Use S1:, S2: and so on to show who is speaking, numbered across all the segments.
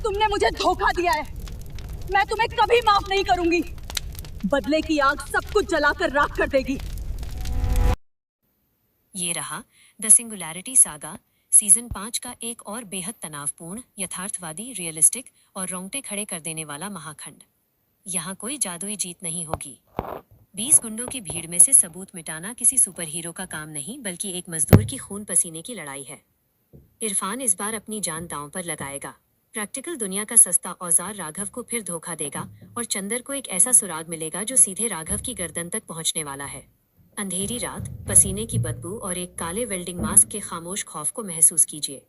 S1: तुमने मुझे धोखा दिया है। मैं तुम्हें कभी माफ नहीं करूंगी। बदले की आग सब कुछ जलाकर राख कर देगी।
S2: ये रहा द सिंगुलैरिटी सागा सीजन 5 का एक और बेहद तनावपूर्ण, यथार्थवादी, रियलिस्टिक और रोंगटे खड़े कर देने वाला महाखंड। यहाँ कोई जादुई जीत नहीं होगी। 20 गुंडों की भीड़ में से सबूत मिटाना किसी सुपर हीरो का काम नहीं, बल्कि एक मजदूर की खून पसीने की लड़ाई है। इरफान इस बार अपनी जान दांव पर लगाएगा। प्रैक्टिकल दुनिया का सस्ता औजार राघव को फिर धोखा देगा और चंदर को एक ऐसा सुराग मिलेगा जो सीधे राघव की गर्दन तक पहुंचने वाला है। अंधेरी रात, पसीने की बदबू और एक काले वेल्डिंग मास्क के खामोश खौफ को महसूस कीजिए।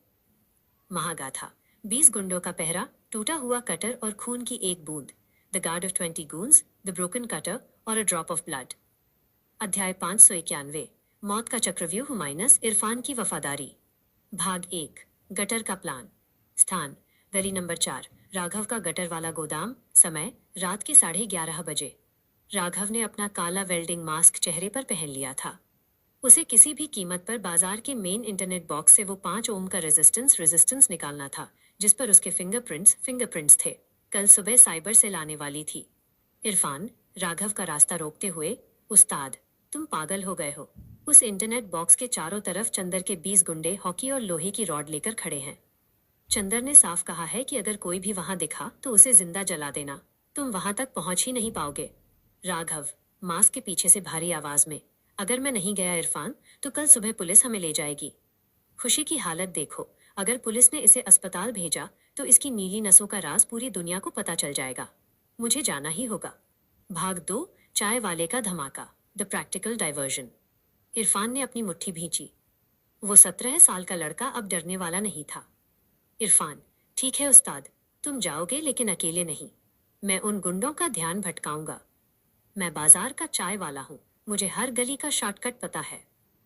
S2: महागाथा, 20 गुंडों का पहरा, टूटा हुआ कटर और खून की एक बूंद, the guard of 20 goons, the broken cutter और अ ड्रॉप ऑफ ब्लड। अध्याय 591, मौत का चक्रव्यूह माइनस इरफान की वफादारी। भाग 1, गटर का प्लान। स्थान, गली नंबर 4, राघव का गटर वाला गोदाम। समय, रात के 11:30 बजे। राघव ने अपना काला वेल्डिंग मास्क चेहरे पर पहन लिया था। उसे किसी भी कीमत पर बाजार के मेन इंटरनेट बॉक्स से वो 5 ओम का रेजिस्टेंस निकालना था, जिस पर उसके फिंगरप्रिंट्स थे। कल सुबह साइबर से लाने वाली थी। इरफान, राघव का रास्ता रोकते हुए, उस्ताद, तुम पागल हो गए हो। उस इंटरनेट बॉक्स के चारों तरफ चंदर के 20 गुंडे हॉकी और लोहे की रॉड लेकर खड़े हैं। चंदर ने साफ कहा है कि अगर कोई भी वहां दिखा तो उसे जिंदा जला देना। तुम वहां तक पहुंच ही नहीं पाओगे। राघव, मास्क के पीछे से भारी आवाज में, अगर मैं नहीं गया इरफान, तो कल सुबह पुलिस हमें ले जाएगी। खुशी की हालत देखो। अगर पुलिस ने इसे अस्पताल भेजा तो इसकी नीली नसों का राज पूरी दुनिया को पता चल जाएगा। मुझे जाना ही होगा। भाग 2, चाय वाले का धमाका, द प्रैक्टिकल डाइवर्जन। इरफान ने अपनी मुट्ठी भींची। वो 17 साल का लड़का अब डरने वाला नहीं था। इरफान, ठीक है उस्ताद, तुम जाओगे लेकिन अकेले नहीं। मैं उन गुंडों का ध्यान भटकाऊंगा। मैं बाजार का चाय वाला हूँ, मुझे हर गली का शॉर्टकट पता है।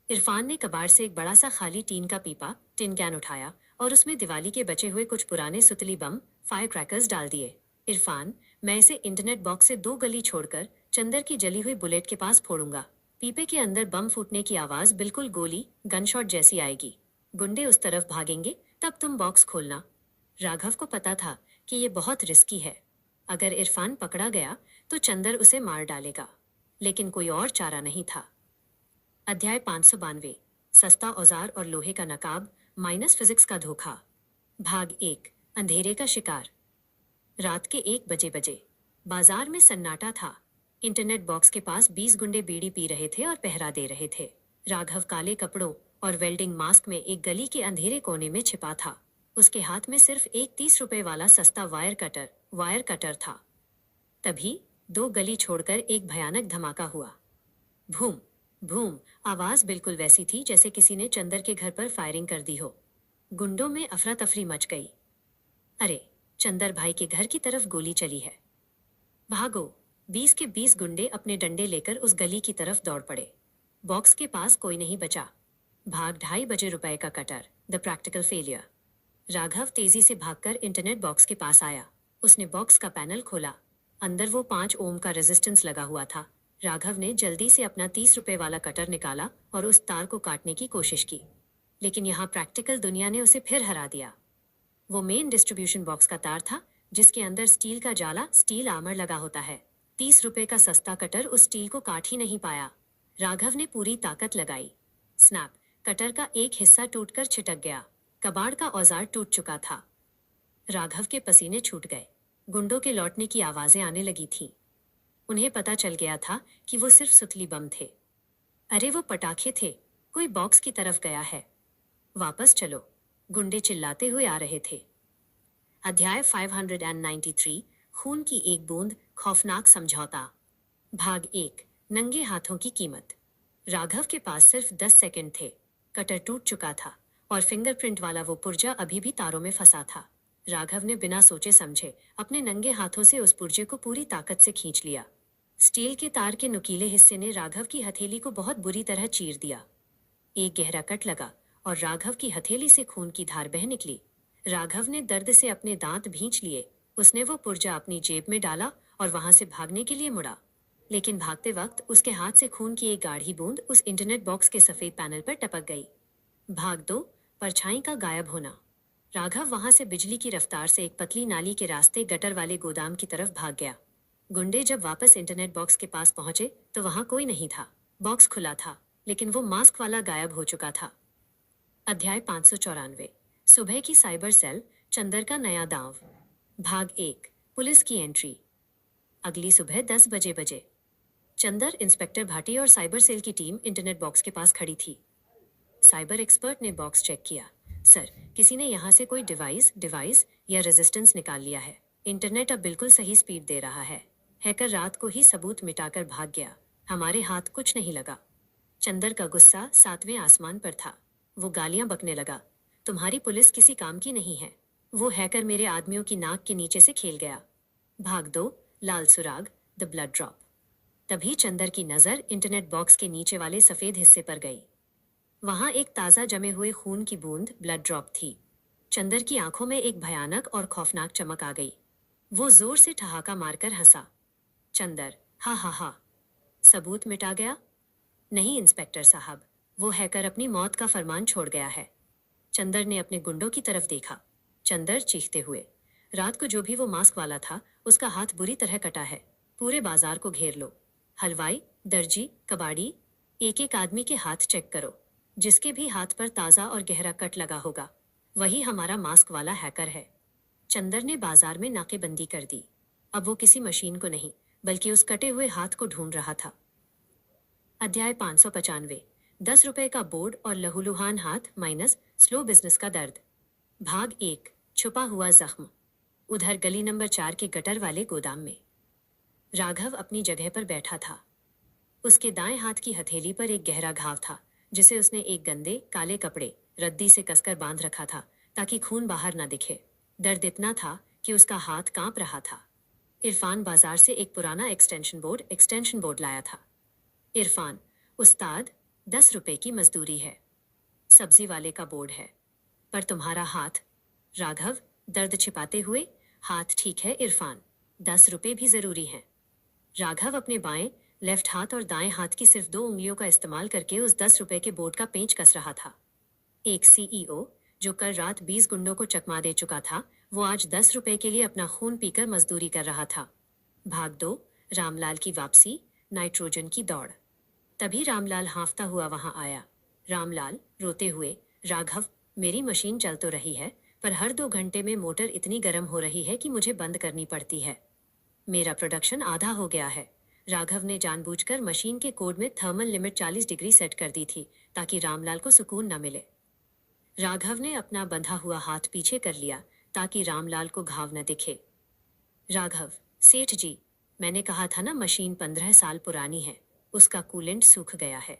S2: इरफान ने कबाड़ से एक बड़ा सा खाली टीन का पीपा, टिन कैन उठाया और उसमें दिवाली के बचे हुए कुछ पुराने सुतली बम, फायर क्रैकर्स डाल दिए। इरफान, मैं इसे इंटरनेट बॉक्स से 2 गली छोड़कर चंदर की जली हुई बुलेट के पास फोड़ूंगा। पीपे के अंदर बम फूटने की आवाज बिल्कुल गोली, गनशॉट जैसी आएगी। गुंडे उस तरफ भागेंगे, तब तुम बॉक्स खोलना। राघव को पता था कि ये बहुत रिस्की है। अगर इरफान पकड़ा गया तो चंदर उसे मार डालेगा, लेकिन कोई और चारा नहीं था। अध्याय 592, सस्ता औजार और लोहे का नकाब माइनस फिजिक्स का धोखा। भाग 1, अंधेरे का शिकार। रात के 1 बजे बाजार में सन्नाटा था। इंटरनेट बॉक्स के पास 20 गुंडे बीड़ी पी रहे थे और पहरा दे रहे थे। राघव काले कपड़ों और वेल्डिंग मास्क में एक गली के अंधेरे कोने में छिपा था। उसके हाथ में सिर्फ एक 30 रुपए वाला सस्ता वायर कटर था। तभी 2 गली छोड़कर एक भयानक धमाका हुआ। भूम भूम, आवाज बिल्कुल वैसी थी जैसे किसी ने चंदर के घर पर फायरिंग कर दी हो। गुंडों में अफरा तफरी मच गई। अरे, चंदर भाई के घर की तरफ गोली चली है। भागो। 20 के 20 गुंडे अपने डंडे लेकर उस गली की तरफ दौड़ पड़े। बॉक्स के पास कोई नहीं बचा। भाग 2:30 बजे रुपए का cutter, the practical failure. Raghav तेजी से भागकर इंटरनेट बॉक्स के पास आया। उसने बॉक्स का पैनल खोला। अंदर वो 5 ओम का रेजिस्टेंस लगा हुआ था। राघव ने जल्दी से अपना 30 रुपए वाला कटर निकाला और उस तार को काटने की कोशिश की, लेकिन यहाँ प्रैक्टिकल दुनिया ने उसे फिर हरा दिया। वो मेन डिस्ट्रीब्यूशन बॉक्स का तार था, जिसके अंदर स्टील का जाला, स्टील आर्मर लगा होता है। 30 रुपए का सस्ता कटर उस स्टील को काट ही नहीं पाया। राघव ने पूरी ताकत लगाई। स्नैप, कटर का एक हिस्सा टूटकर छिटक गया। कबाड़ का औजार टूट चुका था। राघव के पसीने छूट गए। गुंडों के लौटने की आवाजें आने लगी थीं। उन्हें पता चल गया था कि वो सिर्फ सुतली बम थे। अरे, वो पटाखे थे। कोई बॉक्स की तरफ गया है। वापस चलो, गुंडे चिल्लाते हुए आ रहे थे। अध्याय 593, खून की एक बूंद, खौफनाक समझौता। भाग 1, नंगे हाथों की कीमत। राघव के पास सिर्फ 10 सेकंड थे। कटर टूट चुका था और फिंगरप्रिंट वाला वो पुर्जा अभी भी तारों में फंसा था। राघव ने बिना सोचे समझे अपने नंगे हाथों से उस पुर्जे को पूरी ताकत से खींच लिया। स्टील के तार के नुकीले हिस्से ने राघव की हथेली को बहुत बुरी तरह चीर दिया। एक गहरा कट लगा और राघव की हथेली से खून की धार बह निकली। राघव ने दर्द से अपने दांत भींच लिए। उसने वो पुर्जा अपनी जेब में डाला और वहां से भागने के लिए मुड़ा, लेकिन भागते वक्त उसके हाथ से खून की एक गाढ़ी बूंद उस इंटरनेट बॉक्स के सफेद पैनल पर टपक गई। भाग 2, परछाई का गायब होना। राघव वहां से बिजली की रफ्तार से एक पतली नाली के रास्ते गटर वाले गोदाम की तरफ भाग गया। गुंडे जब वापस इंटरनेट बॉक्स के पास पहुंचे तो वहां कोई नहीं था। बॉक्स खुला था, लेकिन वो मास्क वाला गायब हो चुका था। अध्याय 594। सुबह की साइबर सेल, चंदर का नया दांव। भाग 1। पुलिस की एंट्री। अगली सुबह 10 बजे चंदर, इंस्पेक्टर भाटी और साइबर सेल की टीम इंटरनेट बॉक्स के पास खड़ी थी। साइबर एक्सपर्ट ने बॉक्स चेक किया। सर, किसी ने यहाँ से कोई डिवाइस या रेजिस्टेंस निकाल लिया है। इंटरनेट अब बिल्कुल सही स्पीड दे रहा है। हैकर रात को ही सबूत मिटाकर भाग गया। हमारे हाथ कुछ नहीं लगा। चंदर का गुस्सा 7वें आसमान पर था। वो गालियां बकने लगा। तुम्हारी पुलिस किसी काम की नहीं है। वो हैकर मेरे आदमियों की नाक के नीचे से खेल गया। भाग 2। लाल सुराग, द ब्लड ड्रॉप। तभी चंदर की नजर इंटरनेट बॉक्स के नीचे वाले सफेद हिस्से पर गई। वहां एक ताजा जमे हुए खून की बूंद, ब्लड ड्रॉप थी। चंदर की आंखों में एक भयानक और खौफनाक चमक आ गई। वो जोर से ठहाका मारकर हंसा। चंदर, हा हा हा, सबूत मिटा गया? नहीं इंस्पेक्टर साहब, वो हैकर अपनी मौत का फरमान छोड़ गया है। चंदर ने अपने गुंडों की तरफ देखा। चंदर चीखते हुए, रात को जो भी वो मास्क वाला था उसका हाथ बुरी तरह कटा है। पूरे बाजार को घेर लो। हलवाई, दर्जी, कबाड़ी, एक एक आदमी के हाथ चेक करो। जिसके भी हाथ पर ताजा और गहरा कट लगा होगा वही हमारा मास्क वाला हैकर है। चंदर ने बाजार में नाकेबंदी कर दी। अब वो किसी मशीन को नहीं बल्कि उस कटे हुए हाथ को ढूंढ रहा था। अध्याय 595। 10 रुपए का बोर्ड और लहूलुहान हाथ माइनस स्लो बिजनेस का दर्द। भाग 1। छुपा हुआ जख्म। उधर गली नंबर 4 के गटर वाले गोदाम में राघव अपनी जगह पर बैठा था। उसके दाएं हाथ की हथेली पर एक गहरा घाव था जिसे उसने एक गंदे काले कपड़े रद्दी से कसकर बांध रखा था ताकि खून बाहर ना दिखे। दर्द इतना था कि उसका हाथ कांप रहा था। इरफान बाजार से एक पुराना एक्सटेंशन बोर्ड लाया था। इरफान, उस्ताद, 10 रुपए की मजदूरी है। सब्जी वाले का बोर्ड है। पर तुम्हारा हाथ? राघव, दर्द छिपाते हुए, हाथ ठीक है इरफान, 10 रुपए भी जरूरी हैं। राघव अपने बाएं लेफ्ट हाथ और दाएं हाथ की सिर्फ 2 उंगलियों का इस्तेमाल करके उस 10 रुपए के बोर्ड का पेंच कस रहा था। एक सीईओ जो कल रात 20 गुंडों को चकमा दे चुका था, वो आज 10 रुपए के लिए अपना खून पीकर मजदूरी कर रहा था। भाग 2। रामलाल की वापसी, नाइट्रोजन की दौड़। तभी रामलाल हांफता हुआ वहां आया। रामलाल रोते हुए, राघव, मेरी मशीन चल तो रही है पर हर 2 घंटे में मोटर इतनी गर्म हो रही है कि मुझे बंद करनी पड़ती है। मेरा प्रोडक्शन आधा हो गया है। राघव ने जानबूझकर मशीन के कोड में थर्मल लिमिट 40 डिग्री सेट कर दी थी ताकि रामलाल को सुकून न मिले। राघव ने अपना बंधा हुआ हाथ पीछे कर लिया ताकि रामलाल को घाव न दिखे। राघव, सेठ जी, मैंने कहा था ना मशीन 15 साल पुरानी है। उसका कूलेंट सूख गया है।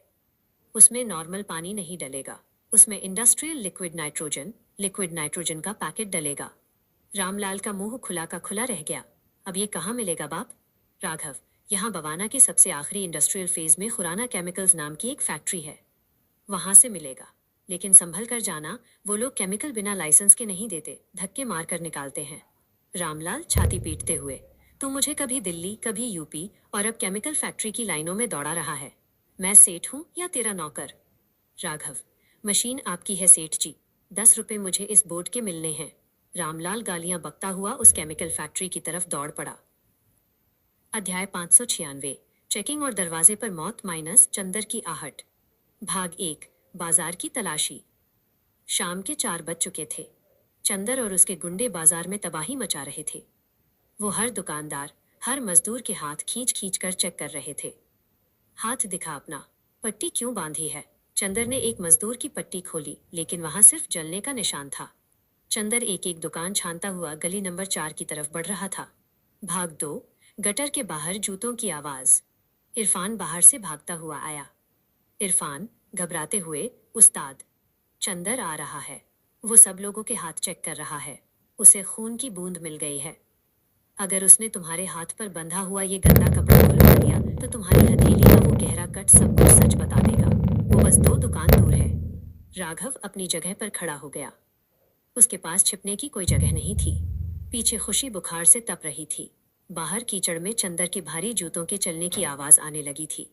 S2: उसमें नॉर्मल पानी नहीं डलेगा, उसमें इंडस्ट्रियल लिक्विड नाइट्रोजन का पैकेट डलेगा। रामलाल का मुंह खुला का खुला रह गया। अब ये कहाँ मिलेगा बाप? राघव, यहाँ बवाना के सबसे आखिरी इंडस्ट्रियल फेज में खुराना केमिकल्स नाम की एक फैक्ट्री है, वहां से मिलेगा। लेकिन संभल कर जाना, वो लोग केमिकल बिना लाइसेंस के नहीं देते, धक्के मार कर निकालते हैं। रामलाल छाती पीटते हुए, तू मुझे कभी दिल्ली कभी यूपी और अब केमिकल फैक्ट्री की लाइनों में दौड़ा रहा है। मैं सेठ हूं या तेरा नौकर? राघव, मशीन आपकी है सेठ जी, 10 रुपए मुझे इस बोर्ड के मिलने हैं। रामलाल गालियां बकता हुआ उस केमिकल फैक्ट्री की तरफ दौड़ पड़ा। अध्याय 596। चेकिंग और दरवाजे पर मौत माइनस चंदर की आहट। भाग 1। बाजार की तलाशी। शाम के 4 बज चुके थे। चंदर और उसके गुंडे बाजार में तबाही मचा रहे थे। वो हर दुकानदार, हर मजदूर के हाथ खींच खींच कर चेक कर रहे थे। हाथ दिखा अपना, पट्टी क्यों बांधी है? चंदर ने एक मजदूर की पट्टी खोली, लेकिन वहां सिर्फ जलने का निशान था। चंदर एक एक दुकान छानता हुआ गली नंबर 4 की तरफ बढ़ रहा था। भाग 2। गटर के बाहर जूतों की आवाज। इरफान बाहर से भागता हुआ आया। इरफान, घबराते हुए, उस्ताद, चंदर आ रहा है। वो सब लोगों के हाथ चेक कर रहा है। उसे खून की बूंद मिल गई है। अगर उसने तुम्हारे हाथ पर बंधा हुआ ये गंदा कपड़ा खुलवा दिया तो तुम्हारी हथेली का वो गहरा कट सब कुछ सच बता देगा। वो बस 2 दुकान दूर है। राघव अपनी जगह पर खड़ा हो गया। उसके पास छिपने की कोई जगह नहीं थी। पीछे खुशी बुखार से तप रही थी। बाहर कीचड़ में चंदर के भारी जूतों के चलने की आवाज आने लगी थी।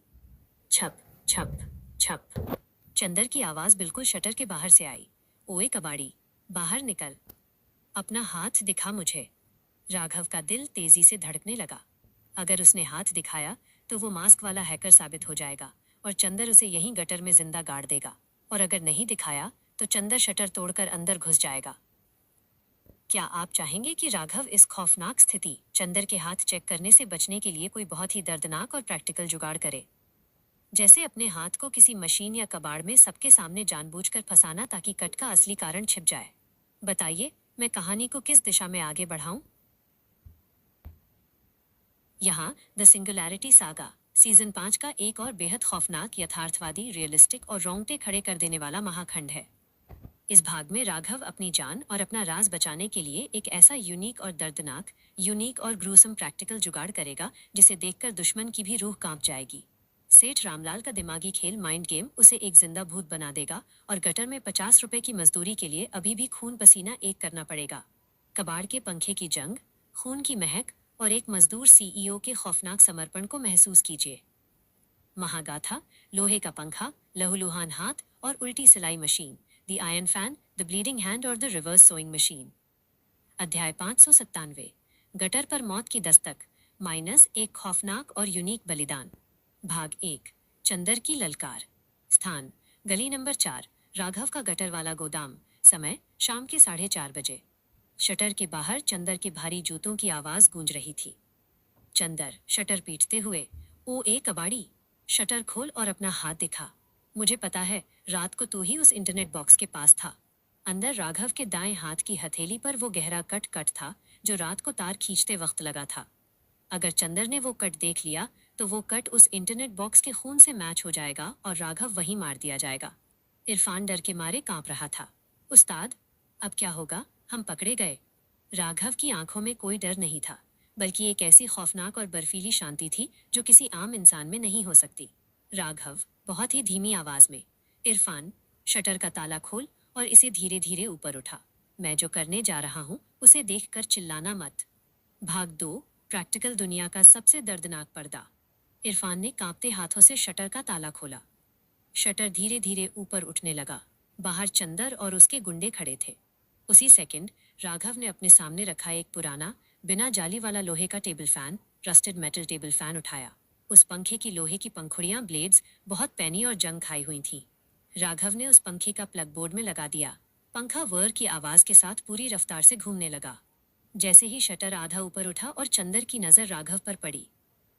S2: छप छप छप। चंदर की आवाज बिल्कुल शटर के बाहर से आई। ओए कबाड़ी, बाहर निकल, अपना हाथ दिखा मुझे। राघव का दिल तेजी से धड़कने लगा। अगर उसने हाथ दिखाया तो वो मास्क वाला हैकर साबित हो जाएगा और चंदर उसे यहीं गटर में जिंदा गाड़ देगा, और अगर नहीं दिखाया तो चंदर शटर तोड़कर अंदर घुस जाएगा। क्या आप चाहेंगे कि राघव इस खौफनाक स्थिति चंदर के हाथ चेक करने से बचने के लिए कोई बहुत ही दर्दनाक और प्रैक्टिकल जुगाड़ करे, जैसे अपने हाथ को किसी मशीन या कबाड़ में सबके सामने जानबूझकर फंसाना ताकि कट का असली कारण छिप जाए? बताइए, मैं कहानी को किस दिशा में आगे बढ़ाऊं? यहाँ द सिंगुलैरिटी सागा सीजन 5 का एक और बेहद खौफनाक, यथार्थवादी, रियलिस्टिक और रोंगटे खड़े कर देने वाला महाखंड है। इस भाग में राघव अपनी जान और अपना राज बचाने के लिए एक ऐसा यूनिक और ग्रूसम प्रैक्टिकल जुगाड़ करेगा जिसे देखकर दुश्मन की भी रूह कांप जाएगी। सेठ रामलाल का दिमागी खेल माइंड गेम उसे एक जिंदा भूत बना देगा और गटर में 50 रुपए की मजदूरी के लिए अभी भी खून पसीना एक करना पड़ेगा। कबाड़ के पंखे की जंग, खून की महक और एक मजदूर सीईओ के खौफनाक समर्पण को महसूस कीजिए। महागाथा, लोहे का पंखा, लहूलुहान हाथ और उल्टी सिलाई machine, the iron fan, the bleeding hand और द रिवर्स सोइंग मशीन। अध्याय 597, गटर पर मौत की दस्तक माइनस एक खौफनाक और यूनिक बलिदान। भाग 1, चंदर की ललकार। स्थान गली नंबर 4, राघव का गटर वाला गोदाम। समय शाम के 4:30 बजे। शटर के बाहर चंदर के भारी जूतों की आवाज गूंज रही थी। चंदर शटर पीटते हुए, ओ ए कबाड़ी, शटर खोल और अपना हाथ दिखा। मुझे पता है, रात को तू ही उस इंटरनेट बॉक्स के पास था। अंदर राघव के दाएं हाथ की हथेली पर वो गहरा कट था जो रात को तार खींचते वक्त लगा था। अगर चंदर ने वो कट देख लिया तो वो कट उस इंटरनेट बॉक्स के खून से मैच हो जाएगा और राघव वहीं मार दिया जाएगा। इरफान डर के मारे कांप रहा था। उस्ताद, अब क्या होगा? हम पकड़े गए। राघव की आंखों में कोई डर नहीं था, बल्कि एक ऐसी खौफनाक और बर्फीली शांति थी जो किसी आम इंसान में नहीं हो सकती। राघव बहुत ही धीमी आवाज में, इरफान, शटर का ताला खोल और इसे धीरे धीरे ऊपर उठा। मैं जो करने जा रहा हूँ उसे देखकर चिल्लाना मत। भाग 2, प्रैक्टिकल दुनिया का सबसे दर्दनाक पर्दा। इरफान ने कांपते हाथों से शटर का ताला खोला। शटर धीरे धीरे ऊपर उठने लगा। बाहर चंदर और उसके गुंडे खड़े थे। उसी सेकंड राघव ने अपने सामने रखा एक पुराना, बिना जाली वाला लोहे का table fan, rusted metal table fan उठाया। उस पंखे की लोहे की पंखुड़ियां, ब्लेड्स बहुत पैनी और जंग खाई हुई थीं। राघव ने उस पंखे का प्लग बोर्ड में लगा दिया। पंखा व्हर की आवाज के साथ पूरी रफ्तार से घूमने लगा। जैसे ही शटर आधा ऊपर उठा और चंदर की नजर राघव पर पड़ी,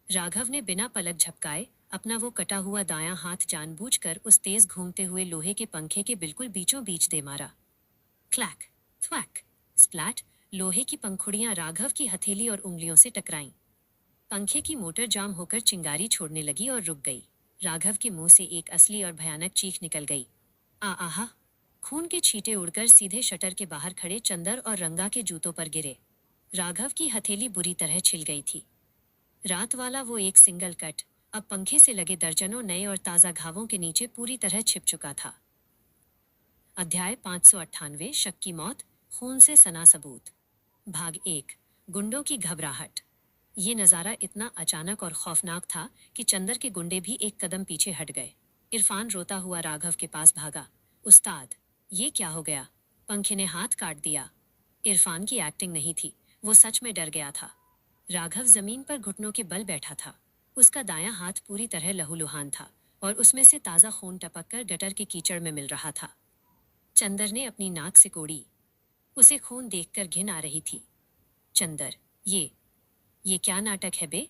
S2: राघव ने बिना पलक झपकाए अपना वो कटा हुआ दायां हाथ जानबूझकर उस तेज घूमते हुए लोहे के पंखे के बिल्कुल बीचों बीच दे मारा। क्लैक, थ्वैक, स्प्लैट, लोहे की पंखुड़ियां राघव की हथेली और उंगलियों से टकराईं। पंखे की मोटर जाम होकर चिंगारी छोड़ने लगी और रुक गई। राघव के मुंह से एक असली और भयानक चीख निकल गई। आहा! खून के छींटे उड़कर सीधे शटर के बाहर खड़े चंदर और रंगा के जूतों पर गिरे। राघव की हथेली बुरी तरह छिल गई थी। रात वाला वो एक सिंगल कट अब पंखे से लगे दर्जनों नए और ताज़ा घावों के नीचे पूरी तरह छिप चुका था। अध्याय 598, शक की मौत, खून से सना सबूत। भाग 1, गुंडों की घबराहट। ये नज़ारा इतना अचानक और खौफनाक था कि चंदर के गुंडे भी एक कदम पीछे हट गए। इरफान रोता हुआ राघव के पास भागा। उस्ताद, ये क्या हो गया? पंखे ने हाथ काट दिया। इरफान की एक्टिंग नहीं थी, वो सच में डर गया था। राघव जमीन पर घुटनों के बल बैठा था। उसका दायां हाथ पूरी तरह लहूलुहान था और उसमें से ताज़ा खून टपक कर गटर के कीचड़ में मिल रहा था। चंदर ने अपनी नाक सिकोड़ी। उसे खून देखकर घिन आ रही थी। चंदर, ये क्या नाटक है बे?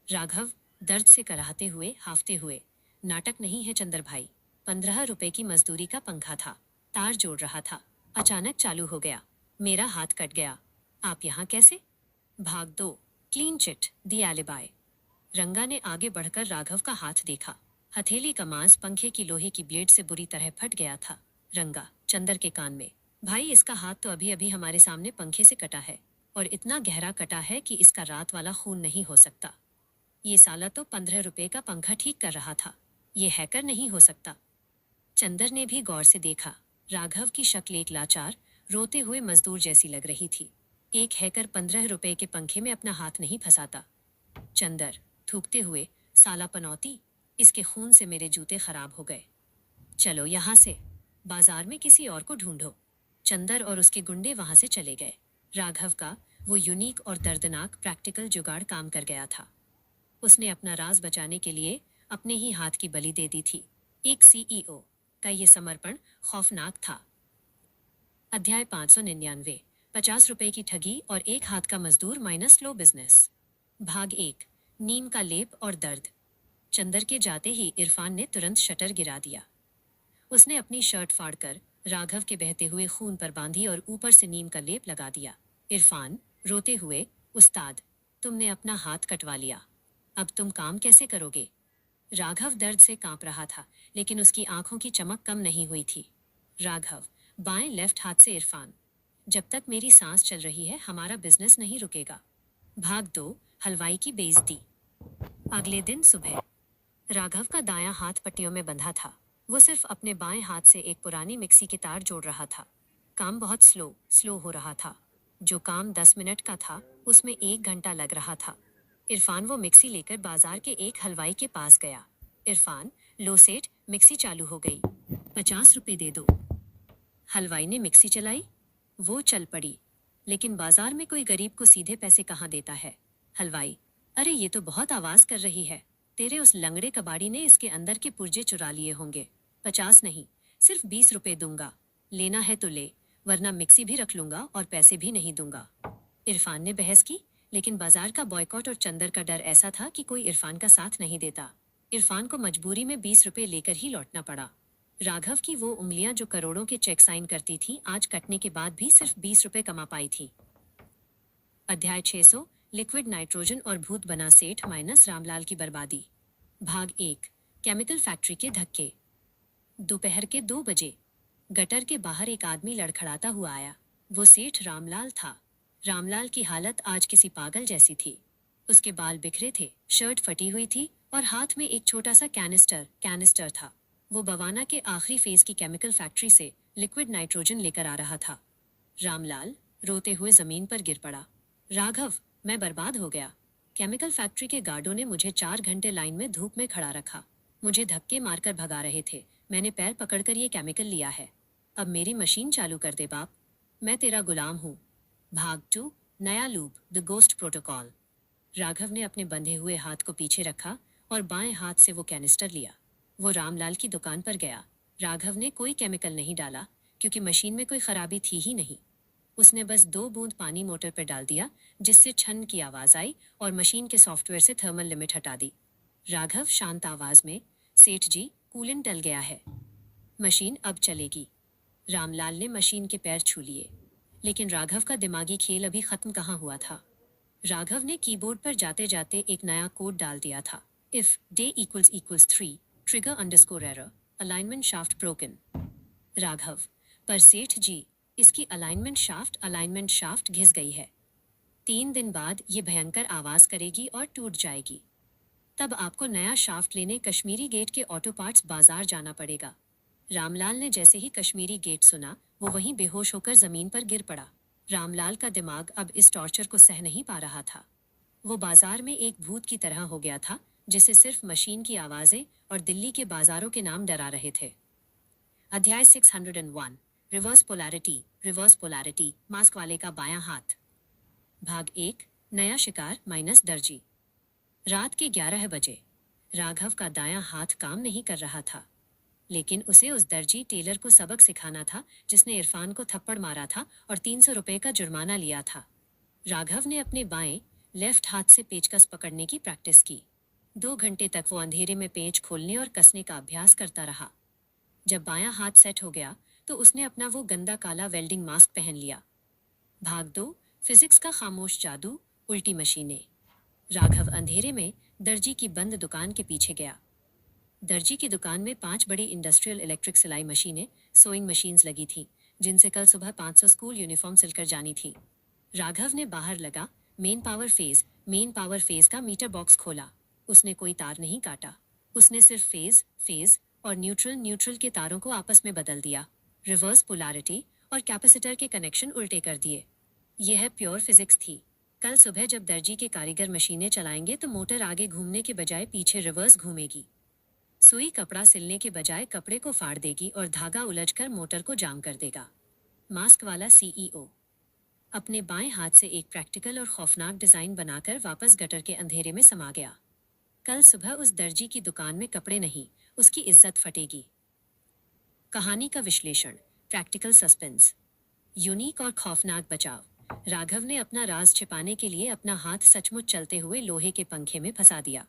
S2: राघव दर्द से कराहते हुए, हाफते हुए, नाटक नहीं है चंदर भाई, 15 रुपए की मजदूरी का पंखा था, तार जोड़ रहा था, अचानक चालू हो गया, मेरा हाथ कट गया। आप यहाँ कैसे? भाग 2, क्लीन चिट, दी एलिबाई। रंगा ने आगे बढ़कर राघव का हाथ देखा। हथेली का मांस पंखे की लोहे की ब्लेड से बुरी तरह फट गया था। रंगा चंदर के कान में, भाई इसका हाथ तो अभी अभी हमारे सामने पंखे से कटा है और इतना गहरा कटा है कि इसका रात वाला खून नहीं हो सकता। ये साला तो 15 रुपए का पंखा ठीक कर रहा था, ये हैकर नहीं हो सकता। चंदर ने भी गौर से देखा। राघव की शक्ल एक लाचार, रोते हुए मजदूर जैसी लग रही थी। एक हैकर 15 रुपए के पंखे में अपना हाथ नहीं फंसाता। चंदर थूकते हुए, साला पनौती, इसके खून से मेरे जूते खराब हो गए। चलो यहाँ से, बाजार में किसी और को ढूंढो। चंदर और उसके गुंडे वहां से चले गए। राघव का वो यूनिक और दर्दनाक प्रैक्टिकल जुगाड़ काम कर गया था। उसने अपना राज बचाने के लिए अपने ही हाथ की बलि दे दी थी। एक सीईओ का ये समर्पण खौफनाक था। अध्याय 599, 50 रुपए की ठगी और एक हाथ का मजदूर माइनस लो बिजनेस। भाग 1, नीम का लेप और दर्द। चंदर के जाते ही इरफान ने तुरंत शटर गिरा दिया। उसने अपनी शर्ट फाड़कर राघव के बहते हुए खून पर बांधी और ऊपर से नीम का लेप लगा दिया। इरफान रोते हुए, उस्ताद, तुमने अपना हाथ कटवा लिया, अब तुम काम कैसे करोगे? राघव दर्द से कांप रहा था, लेकिन उसकी आंखों की चमक कम नहीं हुई थी। राघव, बाएं लेफ्ट हाथ से इरफान, जब तक मेरी सांस चल रही है हमारा बिजनेस नहीं रुकेगा। भाग 2, हलवाई की बेइज्जती। अगले दिन सुबह राघव का दायां हाथ पट्टियों में बंधा था। वो सिर्फ अपने बाएं हाथ से एक पुरानी मिक्सी की तार जोड़ रहा था। काम बहुत स्लो हो रहा था। जो काम 10 मिनट का था उसमें 1 घंटा लग रहा था। इरफान वो मिक्सी लेकर बाजार के एक हलवाई के पास गया। इरफान, लो सेठ, मिक्सी चालू हो गई, 50 रुपए दे दो। हलवाई ने मिक्सी चलाई, वो चल पड़ी। लेकिन बाजार में कोई गरीब को सीधे पैसे कहाँ देता है? हलवाई, अरे ये तो बहुत आवाज कर रही है, तेरे उस लंगड़े कबाड़ी ने इसके अंदर के पुर्जे चुरा लिए होंगे। 50 नहीं, सिर्फ 20 रुपए दूंगा, लेना है तो ले, वरना मिक्सी भी रख लूंगा और पैसे भी नहीं दूंगा। इरफान ने बहस की, लेकिन बाजार का बॉयकॉट और चंदर का डर ऐसा था कि कोई इरफान का साथ नहीं देता। इरफान को मजबूरी में 20 रुपए लेकर ही लौटना पड़ा। राघव की वो उंगलियां जो करोड़ों के चेक साइन करती थीं, आज कटने के बाद भी सिर्फ 20 रुपए कमा पाई थी। अध्याय 600, लिक्विड नाइट्रोजन और भूत बना सेठ माइनस रामलाल की बर्बादी। भाग 1, केमिकल फैक्ट्री के धक्के। दोपहर के 2 बजे गटर के बाहर एक आदमी लड़खड़ाता हुआ आया। वो सेठ रामलाल था। रामलाल की हालत आज किसी पागल जैसी थी। उसके बाल बिखरे थे, शर्ट फटी हुई थी और हाथ में एक छोटा सा कैनिस्टर था। वो बवाना के आखिरी फेज की केमिकल फैक्ट्री से लिक्विड नाइट्रोजन लेकर आ रहा था। रामलाल रोते हुए जमीन पर गिर पड़ा। राघव, मैं बर्बाद हो गया। केमिकल फैक्ट्री के गार्डों ने मुझे 4 घंटे लाइन में धूप में खड़ा रखा। मुझे धक्के मारकर भगा रहे थे। मैंने पैर पकड़कर ये केमिकल लिया है। अब मेरी मशीन चालू कर दे बाप, मैं तेरा गुलाम हूँ। भाग 2, नया loop, the ghost protocol. Raghav ने अपने बंधे हुए हाथ को पीछे रखा और बाएं हाथ से वो कैनिस्टर लिया। वो रामलाल की दुकान पर गया। राघव ने कोई केमिकल नहीं डाला, क्योंकि मशीन में कोई खराबी थी ही नहीं। उसने बस 2 बूंद पानी मोटर पर डाल दिया, जिससे छन की आवाज आई और मशीन के सॉफ्टवेयर से थर्मल लिमिट हटा दी। राघव शांत आवाज में, सेठ जी, कूलेंट डल गया है, मशीन अब चलेगी। रामलाल ने मशीन के पैर छू लिए, लेकिन राघव का दिमागी खेल अभी खत्म कहाँ हुआ था। राघव ने कीबोर्ड पर जाते जाते एक नया कोड डाल दिया था। If day equals 3, trigger underscore error, alignment shaft broken. Raghav, पर सेठ जी, इसकी अलाइनमेंट शाफ्ट घिस गई है। 3 दिन बाद ये भयंकर आवाज करेगी और टूट जाएगी। तब आपको नया शाफ्ट लेने कश्मीरी गेट के ऑटो पार्ट्स बाजार जाना पड़ेगा। रामलाल ने जैसे ही कश्मीरी गेट सुना, वो वहीं बेहोश होकर जमीन पर गिर पड़ा। रामलाल का दिमाग अब इस टॉर्चर को सह नहीं पा रहा था। वो बाजार में एक भूत की तरह हो गया था, जिसे सिर्फ मशीन की आवाजें और दिल्ली के बाजारों के नाम डरा रहे थे। अध्याय 601, रिवर्स पोलैरिटी, मास्क वाले का बायां हाथ। भाग 1, नया शिकार माइनस दर्जी। रात के 11 बजे राघव का दायां हाथ काम नहीं कर रहा था, लेकिन उसे उस दर्जी टेलर को सबक सिखाना था जिसने इरफान को थप्पड़ मारा था और 300 रुपए का जुर्माना लिया था। राघव ने अपने बाएं लेफ्ट हाथ से पेचकस पकड़ने की प्रैक्टिस की। 2 घंटे तक वो अंधेरे में पेच खोलने और कसने का अभ्यास करता रहा। जब बायां हाथ सेट हो गया तो उसने अपना वो गंदा काला वेल्डिंग मास्क पहन लिया। भाग 2, फिजिक्स का खामोश जादू, उल्टी मशीनें। राघव अंधेरे में दर्जी की बंद दुकान के पीछे गया। दर्जी की दुकान में 5 बड़ी इंडस्ट्रियल इलेक्ट्रिक सिलाई मशीनें, सोइंग मशीन्स लगी थी, जिनसे कल सुबह 500 स्कूल यूनिफॉर्म सिलकर जानी थी। राघव ने बाहर लगा मेन पावर फेज का मीटर बॉक्स खोला। उसने कोई तार नहीं काटा। उसने सिर्फ फेज और न्यूट्रल के तारों को आपस में बदल दिया। रिवर्स पोलैरिटी और कैपेसिटर के कनेक्शन उल्टे कर दिए। यह प्योर फिजिक्स थी। कल सुबह जब दर्जी के कारीगर मशीनें चलाएंगे तो मोटर आगे घूमने के बजाय पीछे रिवर्स घूमेगी। सुई कपड़ा सिलने के बजाय कपड़े को फाड़ देगी और धागा उलझकर मोटर को जाम कर देगा। मास्क वाला सीईओ अपने बाएं हाथ से एक प्रैक्टिकल और खौफनाक डिजाइन बनाकर वापस गटर के अंधेरे में समा गया। कल सुबह उस दर्जी की दुकान में कपड़े नहीं, उसकी इज्जत फटेगी। कहानी का विश्लेषण, प्रैक्टिकल सस्पेंस, यूनिक और खौफनाक बचाव। राघव ने अपना राज छिपाने के लिए अपना हाथ सचमुच चलते हुए लोहे के पंखे में फंसा दिया।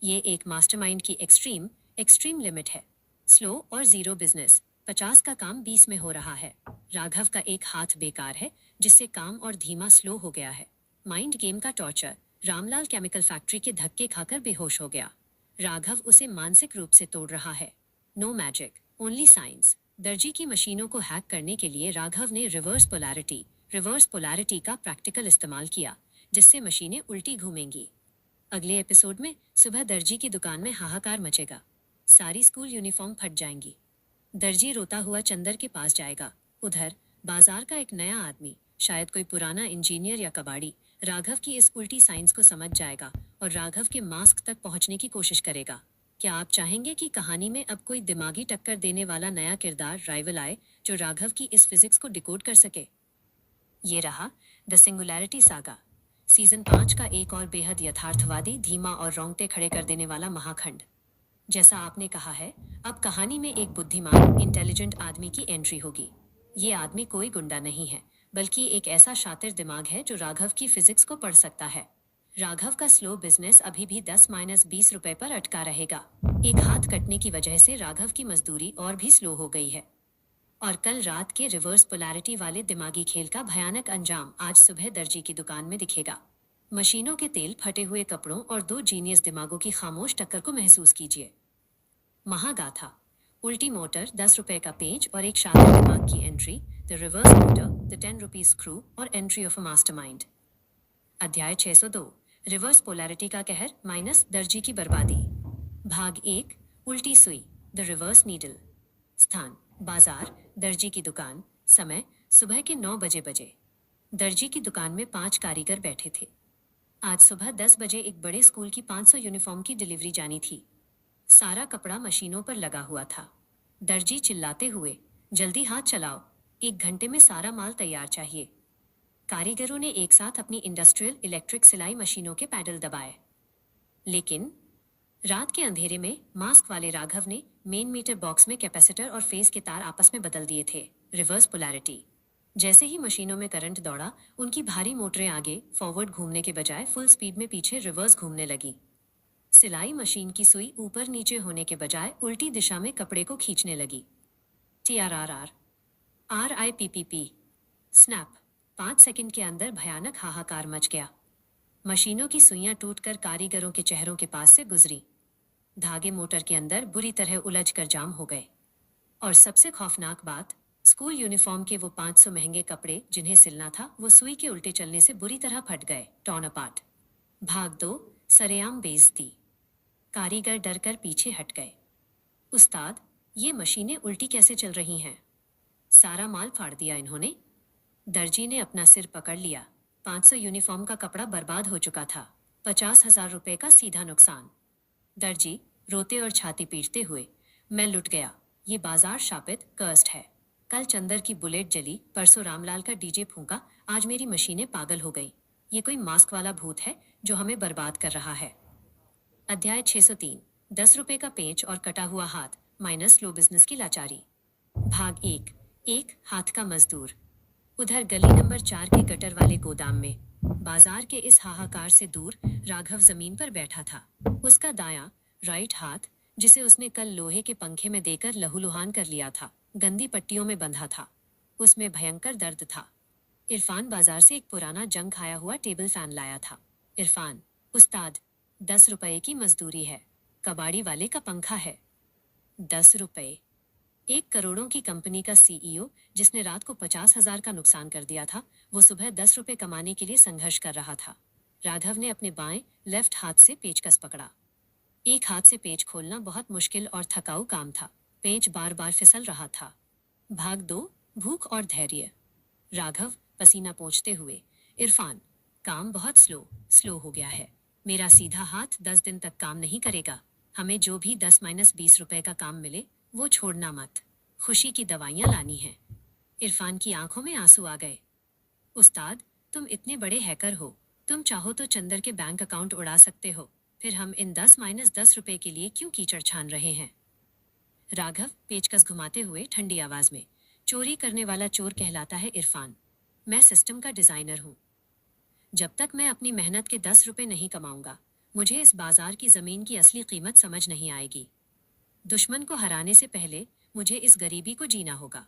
S2: ये एक मास्टरमाइंड की एक्सट्रीम लिमिट है। स्लो और जीरो बिजनेस, 50 का काम 20 में हो रहा है। राघव का एक हाथ बेकार है, जिससे काम और धीमा स्लो हो गया है। माइंड गेम का टॉर्चर, रामलाल केमिकल फैक्ट्री के धक्के खाकर बेहोश हो गया। राघव उसे मानसिक रूप से तोड़ रहा है। No magic, only science. दर्जी की मशीनों को हैक करने के लिए राघव ने रिवर्स पोलैरिटी का प्रैक्टिकल इस्तेमाल किया, जिससे मशीनें उल्टी घूमेंगी। अगले एपिसोड में सुबह दर्जी की दुकान में हाहाकार मचेगा। सारी स्कूल यूनिफॉर्म फट जाएंगी। दर्जी रोता हुआ चंदर के पास जाएगा। उधर बाजार का एक नया आदमी, शायद कोई पुराना इंजीनियर या कबाड़ी, राघव की इस उल्टी साइंस को समझ जाएगा और राघव के मास्क तक पहुंचने की कोशिश करेगा। क्या आप चाहेंगे कि कहानी में अब कोई दिमागी टक्कर देने वाला नया किरदार राइवल आए, जो राघव की इस फिजिक्स को डिकोड कर सके? ये रहा द सिंगुलैरिटी सागा, सीजन 5 का एक और बेहद यथार्थवादी, धीमा और रोंगटे खड़े कर देने वाला महाखंड। जैसा आपने कहा है, अब कहानी में एक बुद्धिमान, इंटेलिजेंट आदमी की एंट्री होगी। ये आदमी कोई गुंडा नहीं है, बल्कि एक ऐसा शातिर दिमाग है जो राघव की फिजिक्स को पढ़ सकता है। राघव का स्लो बिजनेस अभी भी 10-20 रुपए पर अटका रहेगा। एक हाथ कटने की वजह से राघव की मजदूरी और भी स्लो हो गई है। और कल रात के रिवर्स पोलैरिटी वाले दिमागी खेल का भयानक अंजाम आज सुबह दर्जी की दुकान में दिखेगा। मशीनों के तेल, फटे हुए कपड़ों और 2 जीनियस दिमागों की खामोश टक्कर को महसूस कीजिए। महागाथा, उल्टी मोटर, 10 रुपए का पेज और एक शातिर दिमाग की entry, the reverse motor, the 10 rupees screw और एंट्री ऑफ अ मास्टरमाइंड। अध्याय 602, रिवर्स पोलैरिटी का कहर माइनस दर्जी की बर्बादी। भाग 1, उल्टी सुई, द रिवर्स नीडल। स्थान, बाजार, दर्जी की दुकान। समय, सुबह के 9 बजे। दर्जी की दुकान में 5 कारीगर बैठे थे। आज सुबह 10 बजे एक बड़े स्कूल की 500 यूनिफॉर्म की डिलीवरी जानी थी। सारा कपड़ा मशीनों पर लगा हुआ था। दर्जी चिल्लाते हुए, जल्दी हाथ चलाओ, 1 घंटे में सारा माल तैयार चाहिए। कारीगरों ने एक साथ अपनी इंडस्ट्रियल इलेक्ट्रिक सिलाई मशीनों के पैडल दबाए। लेकिन रात के अंधेरे में मास्क वाले राघव ने मेन मीटर बॉक्स में कैपेसिटर और फेज के तार आपस में बदल दिए थे। Reverse polarity. जैसे ही मशीनों में करंट दौड़ा, उनकी भारी मोटरें आगे फॉरवर्ड घूमने के बजाय फुल स्पीड में पीछे रिवर्स घूमने लगी। सिलाई मशीन की सुई ऊपर नीचे होने के बजाय उल्टी दिशा में कपड़े को खींचने लगी। TRRR, RIPPP, snap. 5 सेकंड के अंदर भयानक हाहाकार मच गया। मशीनों की सुइयां टूटकर कारीगरों के चेहरों के पास से गुजरी। धागे मोटर के अंदर बुरी तरह उलझ कर जाम हो गए। और सबसे खौफनाक बात, स्कूल यूनिफॉर्म के वो 500 महंगे कपड़े जिन्हें सिलना था, वो सुई के उल्टे चलने से बुरी तरह फट गए, टॉर्न अपार्ट। भाग 2, सरेआम बेइज्जती। कारीगर डर कर पीछे हट गए। उस्ताद, ये मशीनें उल्टी कैसे चल रही हैं? सारा माल फाड़ दिया इन्होंने। दर्जी ने अपना सिर पकड़ लिया। 500 यूनिफॉर्म का कपड़ा बर्बाद हो चुका था। 50,000 रुपए का सीधा नुकसान। दर्जी रोते और छाती पीटते हुए, मैं लुट गया। ये बाजार शापित कर्स्ड है। कल चंदर की बुलेट जली, परसों रामलाल का डीजे फूंका, आज मेरी मशीनें पागल हो गई। ये कोई मास्क वाला भूत है जो हमें बर्बाद कर रहा है। अध्याय 603, 10 रुपए का पेंच और कटा हुआ हाथ माइनस स्लो बिजनेस की लाचारी। भाग 1, एक हाथ का मजदूर। उधर गली नंबर 4 के गटर वाले गोदाम में, बाजार के इस हाहाकार से दूर, राघव जमीन पर बैठा था। उसका दायां राइट हाथ, जिसे उसने कल लोहे के पंखे में देकर लहूलुहान कर लिया था, गंदी पट्टियों में बंधा था। उसमें भयंकर दर्द था। इरफान बाजार से एक पुराना जंग खाया हुआ टेबल फैन लाया था। इरफान, उस्ताद, 10 रुपए की मजदूरी है। कबाड़ी वाले का पंखा है। 10 रुपए। 1 करोड़ों की कंपनी का CEO, जिसने रात को 50,000 का नुकसान कर दिया था, वो सुबह 10 रुपए कमाने के लिए संघर्ष कर रहा था। राघव ने अपने बाएं लेफ्ट हाथ से पेचकस पकड़ा। एक हाथ से पेच खोलना बहुत मुश्किल और थकाऊ काम था। पेच बार बार फिसल रहा था। भाग 2, भूख और धैर्य। राघव पसीना पोंछते हुए, इरफान, काम बहुत स्लो हो गया है। मेरा सीधा हाथ 10 दिन तक काम नहीं करेगा। हमें जो भी 10-20 रुपए का काम मिले वो छोड़ना मत। खुशी की दवाइयाँ लानी हैं। इरफान की आंखों में आंसू आ गए। उस्ताद, तुम इतने बड़े हैकर हो, तुम चाहो तो चंदर के बैंक अकाउंट उड़ा सकते हो, फिर हम इन 10 - 10 रुपए के लिए क्यों कीचड़ छान रहे हैं? राघव पेचकस घुमाते हुए ठंडी आवाज में, चोरी करने वाला चोर कहलाता है इरफान। मैं सिस्टम का डिजाइनर हूँ। जब तक मैं अपनी मेहनत के 10 रुपए नहीं कमाऊंगा, मुझे इस बाजार की जमीन की असली कीमत समझ नहीं आएगी। दुश्मन को हराने से पहले मुझे इस गरीबी को जीना होगा।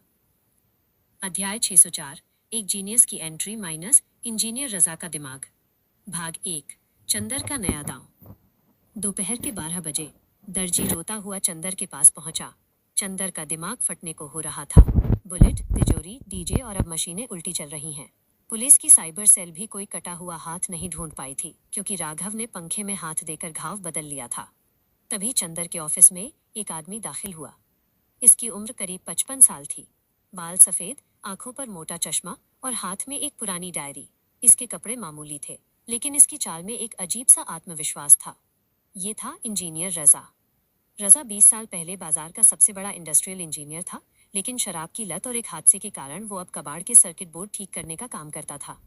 S2: अध्याय 604, एक जीनियस की एंट्री माइनस इंजीनियर रजा का दिमाग। भाग 1, चंदर का नया दांव। दोपहर के 12 बजे दर्जी रोता हुआ चंदर के पास पहुंचा। चंदर का दिमाग फटने को हो रहा था। बुलेट, तिजोरी, डीजे और अब मशीनें उल्टी चल रही हैं। पुलिस की साइबर सेल भी कोई कटा हुआ हाथ नहीं ढूंढ पाई थी, क्योंकि राघव ने पंखे में हाथ देकर घाव बदल लिया था। तभी चंदर के ऑफिस में एक आदमी दाखिल हुआ। इसकी उम्र करीब 55 साल थी। बाल सफेद, आंखों पर मोटा चश्मा और हाथ में एक पुरानी डायरी। इसके कपड़े मामूली थे, लेकिन इसकी चाल में एक अजीब सा आत्मविश्वास था। ये था इंजीनियर रजा। रजा 20 साल पहले बाजार का सबसे बड़ा इंडस्ट्रियल इंजीनियर था, लेकिन शराब की लत और एक हादसे के कारण वो अब कबाड़ के सर्किट बोर्ड ठीक करने का काम करता था।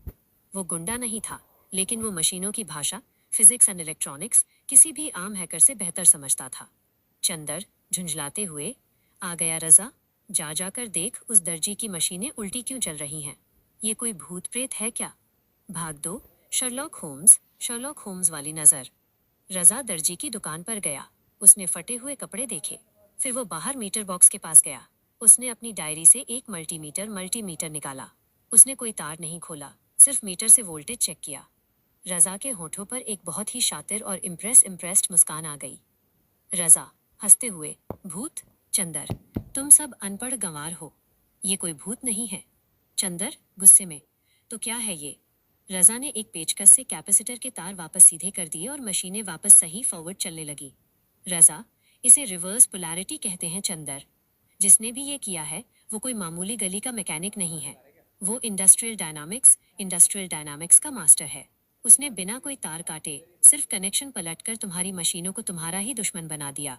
S2: वो गुंडा नहीं था, लेकिन वो मशीनों की भाषा, फिजिक्स एंड इलेक्ट्रॉनिक्स किसी भी आम हैकर से बेहतर समझता था। चंदर झुंझलाते हुए, आ गया रजा, जा जाकर देख उस दर्जी की मशीनें उल्टी क्यों चल रही हैं। ये कोई भूत प्रेत है क्या? भाग 2, शर्लॉक होम्स वाली नजर। रजा दर्जी की दुकान पर गया। उसने फटे हुए कपड़े देखे। फिर वो बाहर मीटर बॉक्स के पास गया। उसने अपनी डायरी से एक मल्टीमीटर निकाला। उसने कोई तार नहीं खोला, सिर्फ मीटर से वोल्टेज चेक किया। रजा के होठों पर एक बहुत ही शातिर और इम्प्रेस्ड मुस्कान आ गई। रजा हंसते हुए, भूत? चंदर, तुम सब अनपढ़ गंवार हो। ये कोई भूत नहीं है। चंदर गुस्से में, तो क्या है ये? रजा ने एक पेचकस से कैपेसिटर के तार वापस सीधे कर दिए और मशीनें वापस सही फॉरवर्ड चलने लगी। रजा, इसे रिवर्स पोलैरिटी कहते हैं चंदर। जिसने भी ये किया है वो कोई मामूली गली का मैकेनिक नहीं है। वो इंडस्ट्रियल डायनामिक्स का मास्टर है। उसने बिना कोई तार काटे सिर्फ कनेक्शन पलटकर तुम्हारी मशीनों को तुम्हारा ही दुश्मन बना दिया।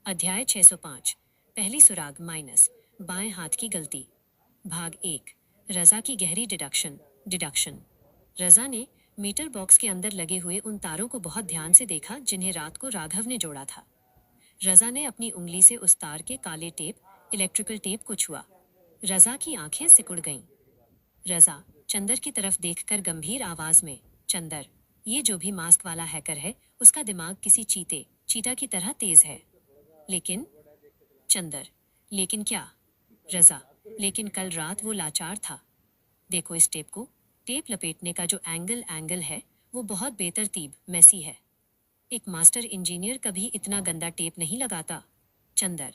S2: अध्याय 605, पहली सुराग माइनस बाएं हाथ की गलती। भाग 1, रजा की गहरी डिडक्शन। रजा ने मीटर बॉक्स के अंदर लगे हुए उन तारों को बहुत ध्यान से देखा जिन्हें रात को राघव ने जोड़ा था। रजा ने अपनी उंगली से उस तार के काले इलेक्ट्रिकल टेप को छुआ। रजा की आंखें सिकुड़ गईं। रजा चंदर की तरफ देखकर गंभीर आवाज में, चंदर, ये जो भी मास्क वाला हैकर है उसका दिमाग किसी चीता की तरह तेज है। लेकिन चंदर, लेकिन क्या? रजा, लेकिन कल रात वो लाचार था। देखो इस टेप को। टेप लपेटने का जो एंगल है वो बहुत बेतरतीब मैसी है। एक मास्टर इंजीनियर कभी इतना गंदा टेप नहीं लगाता। चंदर,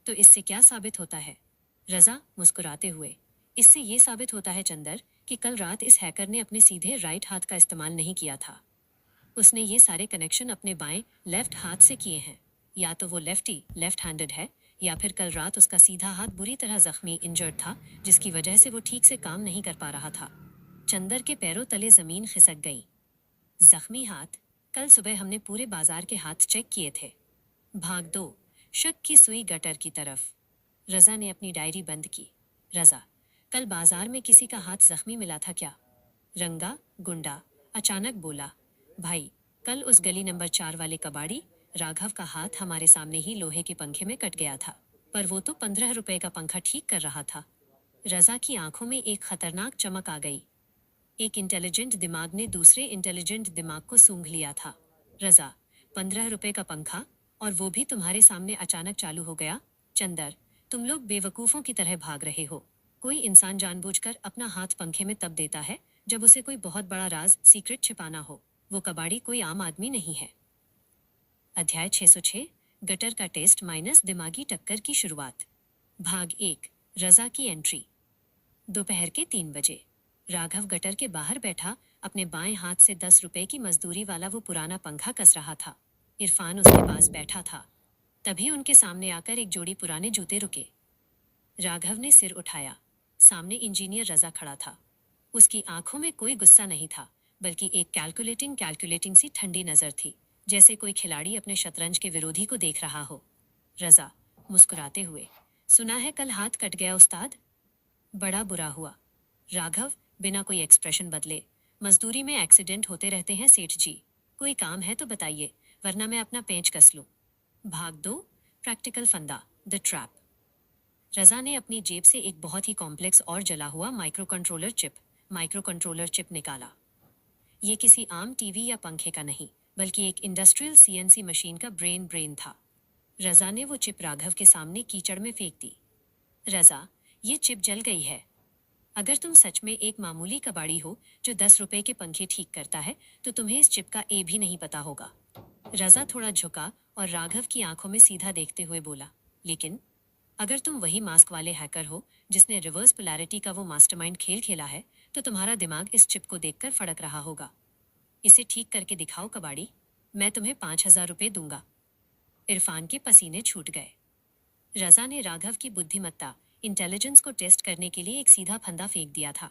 S2: तो इससे क्या साबित होता है? रजा मुस्कुराते हुए, इससे ये साबित होता है चंदर कि कल रात इस हैकर ने अपने सीधे राइट हाथ का इस्तेमाल नहीं किया था। उसने ये सारे कनेक्शन अपने बाएं लेफ्ट हाथ से किए हैं। या तो वो लेफ्ट हैंडेड है, या फिर कल रात उसका सीधा हाथ बुरी तरह जख्मी इंजर्ड था, जिसकी वजह से वो ठीक से काम नहीं कर पा रहा था। चंदर के पैरों तले जमीन खिसक गई। जख्मी हाथ? कल सुबह हमने पूरे बाजार के हाथ चेक किए थे। भाग 2, शक की सुई गटर की तरफ। रजा ने अपनी डायरी बंद की। रजा, कल बाजार में किसी का हाथ जख्मी मिला था क्या? रंगा गुंडा अचानक बोला, भाई, कल उस गली नंबर 4 वाले कबाड़ी राघव का हाथ हमारे सामने ही लोहे के पंखे में कट गया था, पर वो तो 15 रुपए का पंखा ठीक कर रहा था। रजा की आंखों में एक खतरनाक चमक आ गई। एक इंटेलिजेंट दिमाग ने दूसरे इंटेलिजेंट दिमाग को सूंघ लिया था। रजा, 15 रुपए का पंखा, और वो भी तुम्हारे सामने अचानक चालू हो गया? चंदर, तुम लोग बेवकूफों की तरह भाग रहे हो। कोई इंसान जानबूझकर अपना हाथ पंखे में तब देता है जब उसे कोई बहुत बड़ा राज सीक्रेट छिपाना हो। वो कबाड़ी कोई आम आदमी नहीं है। अध्याय 606, गटर का टेस्ट माइनस दिमागी टक्कर की शुरुआत। भाग 1, रजा की एंट्री। दोपहर के 3 बजे राघव गटर के बाहर बैठा अपने बाएं हाथ से 10 रुपए की मजदूरी वाला वो पुराना पंखा कस रहा था। इरफान उसके पास बैठा था। तभी उनके सामने आकर एक जोड़ी पुराने जूते रुके। राघव ने सिर उठाया। सामने इंजीनियर रजा खड़ा था। उसकी आंखों में कोई गुस्सा नहीं था, बल्कि एक कैलकुलेटिंग सी ठंडी नजर थी, जैसे कोई खिलाड़ी अपने शतरंज के विरोधी को देख रहा हो। रजा मुस्कुराते हुए, सुना है कल हाथ कट गया उस्ताद? बड़ा बुरा हुआ। राघव बिना कोई एक्सप्रेशन बदले, मजदूरी में एक्सीडेंट होते रहते हैं सेठ जी, कोई काम है तो बताइए, वरना मैं अपना पेंच कस लूं। भाग 2, प्रैक्टिकल फंदा, द ट्रैप। रजा ने अपनी जेब से एक बहुत ही कॉम्प्लेक्स और जला हुआ माइक्रो कंट्रोलर चिप निकाला। ये किसी आम टीवी या पंखे का नहीं, बल्कि एक इंडस्ट्रियल सीएनसी मशीन का ब्रेन था। रजा ने वो चिप राघव के सामने कीचड़ में फेंक दी। रजा, ये चिप जल गई है। अगर तुम सच में एक मामूली कबाड़ी हो जो 10 रुपए के पंखे ठीक करता है, तो तुम्हें इस चिप का ए भी नहीं पता होगा। रजा थोड़ा झुका और राघव की आंखों में सीधा देखते हुए बोला, लेकिन अगर तुम वही मास्क वाले हैकर हो जिसने रिवर्स पोलैरिटी का वो मास्टरमाइंड खेल खेला है, तो तुम्हारा दिमाग इस चिप को देखकर फड़क रहा होगा। इसे ठीक करके दिखाओ कबाड़ी, मैं तुम्हें 5,000 रुपए दूंगा। इरफान के पसीने छूट गए। रजा ने राघव की बुद्धिमत्ता, इंटेलिजेंस को टेस्ट करने के लिए एक सीधा फंदा फेंक दिया था।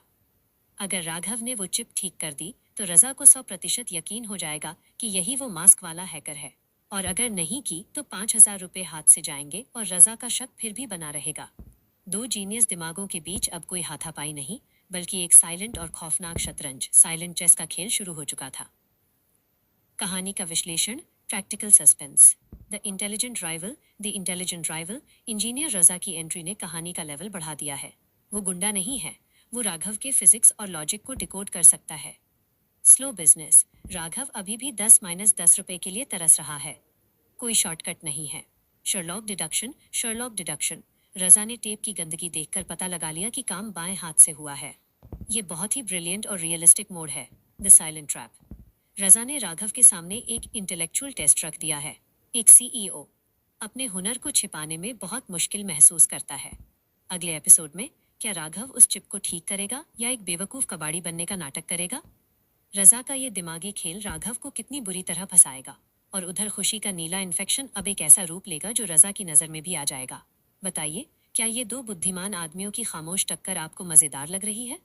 S2: अगर राघव ने वो चिप ठीक कर दी तो रजा को 100% यकीन हो जाएगा कि यही वो मास्क वाला हैकर है, और अगर नहीं की तो 5,000 रुपए हाथ से जाएंगे और रजा का शक फिर भी बना रहेगा। दो जीनियस दिमागों के बीच अब कोई हाथापाई नहीं, बल्कि एक साइलेंट और खौफनाक शतरंज, साइलेंट चेस का खेल शुरू हो चुका था। कहानी का विश्लेषण, practical suspense. The intelligent rival, engineer Raza की एंट्री ने कहानी का लेवल बढ़ा दिया है। वो गुंडा नहीं है, वो राघव के फिजिक्स और लॉजिक को डिकोड कर सकता है। स्लो बिजनेस, राघव अभी भी 10-10 रुपए के लिए तरस रहा है। कोई शॉर्टकट नहीं है। शर्लॉक डिडक्शन, रजा ने टेप की गंदगी देखकर पता लगा लिया कि काम बाएं हाथ से हुआ है। ये बहुत ही ब्रिलियंट और रियलिस्टिक मोड है। द साइलेंट ट्रैप, रजा ने राघव के सामने एक इंटेलेक्चुअल टेस्ट रख दिया है। एक सीईओ अपने हुनर को छिपाने में बहुत मुश्किल महसूस करता है। अगले एपिसोड में क्या राघव उस चिप को ठीक करेगा या एक बेवकूफ कबाड़ी बनने का नाटक करेगा? रजा का ये दिमागी खेल राघव को कितनी बुरी तरह फंसाएगा, और उधर खुशी का नीला इन्फेक्शन अब एक ऐसा रूप लेगा जो रजा की नजर में भी आ जाएगा। बताइए, क्या ये दो बुद्धिमान आदमियों की खामोश टक्कर आपको मजेदार लग रही है?